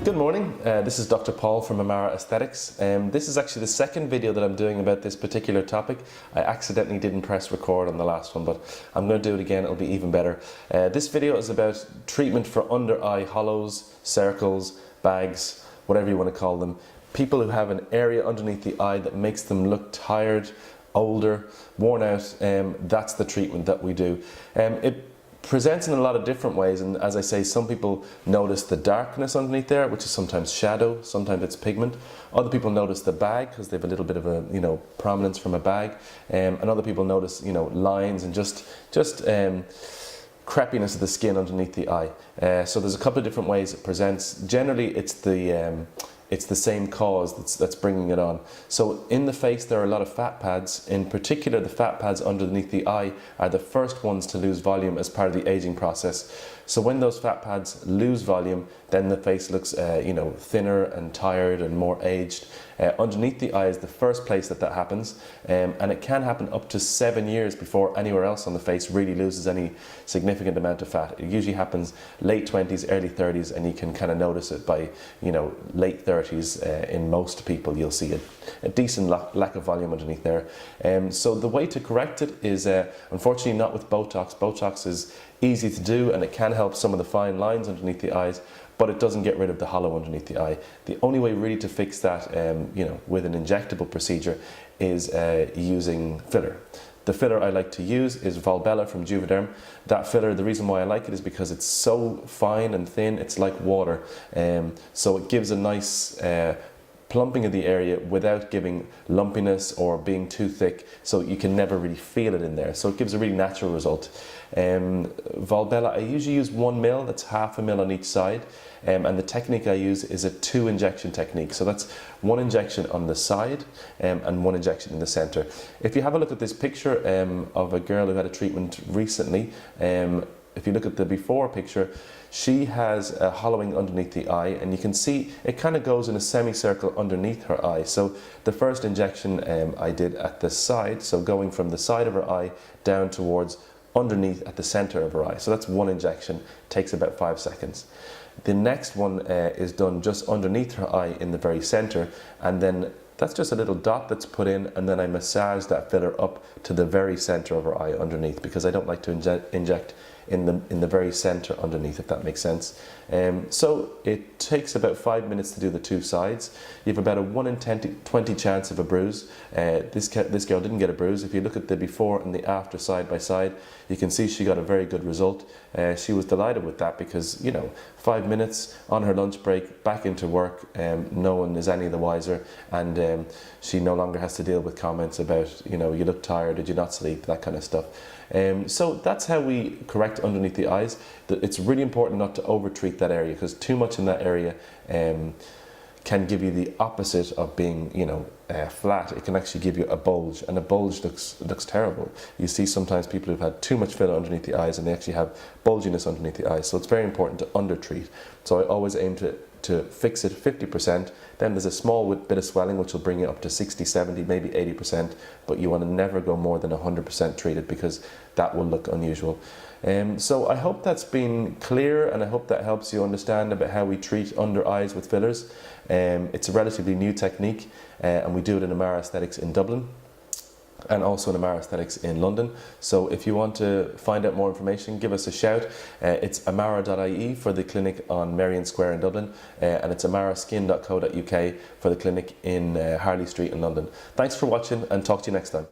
Good morning, this is Dr. Paul from Amara Aesthetics. This is actually the second video that I'm doing about this particular topic. I accidentally didn't press record on the last one, but I'm going to do it again, it'll be even better. This video is about treatment for under eye hollows, circles, bags, whatever you want to call them. People who have an area underneath the eye that makes them look tired, older, worn out, that's the treatment that we do. It presents in a lot of different ways, and as I say, some people notice the darkness underneath there, which is sometimes shadow, sometimes it's pigment. Other people notice the bag because they have a little bit of a prominence from a bag, and other people notice lines and just crepiness of the skin underneath the eye. So there's a couple of different ways it presents. Generally, it's the same cause that's bringing it on. So in the face there are a lot of fat pads. In particular, the fat pads underneath the eye are the first ones to lose volume as part of the aging process. So when those fat pads lose volume, then the face looks thinner and tired and more aged. Underneath the eye is the first place that happens, and it can happen up to 7 years before anywhere else on the face really loses any significant amount of fat. It usually happens late 20s, early 30s, and you can kind of notice it by late 30s. In most people you'll see a decent lack of volume underneath there. So the way to correct it is unfortunately not with Botox. Botox is easy to do and it can help some of the fine lines underneath the eyes, but it doesn't get rid of the hollow underneath the eye. The only way really to fix that with an injectable procedure is using filler. The filler I like to use is Volbella from Juvederm. That filler, the reason why I like it is because it's so fine and thin, it's like water. So it gives a nice plumping of the area without giving lumpiness or being too thick, so you can never really feel it in there. So it gives a really natural result. Volbella, I usually use 1 ml, that's half a ml on each side. And the technique I use is a 2 injection technique. So that's 1 injection on the side and 1 injection in the center. If you have a look at this picture of a girl who had a treatment recently, if you look at the before picture, she has a hollowing underneath the eye, and you can see it kind of goes in a semicircle underneath her eye. So the first injection I did at the side, so going from the side of her eye down towards underneath at the center of her eye. So that's 1 injection, takes about 5 seconds. The next one is done just underneath her eye in the very center, and then that's just a little dot that's put in, and then I massage that filler up to the very center of her eye underneath, because I don't like to inject in the very center underneath, if that makes sense. So it takes about 5 minutes to do the 2 sides. You have about a 1 in 20 chance of a bruise. This girl didn't get a bruise. If you look at the before and the after side by side, you can see she got a very good result. She was delighted with that because 5 minutes on her lunch break, back into work, no one is any the wiser, and she no longer has to deal with comments about you look tired, did you not sleep, that kind of stuff. So that's how we correct underneath the eyes. It's really important not to over treat that area, because too much in that area can give you the opposite of being flat. It can actually give you a bulge, and a bulge looks terrible. You see sometimes people who've had too much filler underneath the eyes and they actually have bulginess underneath the eyes. So it's very important to under treat. So I always aim to fix it 50%, then there's a small bit of swelling which will bring it up to 60, 70, maybe 80%, but you want to never go more than 100% treated, because that will look unusual. So I hope that's been clear, and I hope that helps you understand about how we treat under eyes with fillers. It's a relatively new technique, and we do it in Amara Aesthetics in Dublin, and also in Amara Aesthetics in London. So if you want to find out more information, give us a shout. It's amara.ie for the clinic on Merrion Square in Dublin, and it's amaraskin.co.uk for the clinic in Harley Street in London. Thanks for watching, and talk to you next time.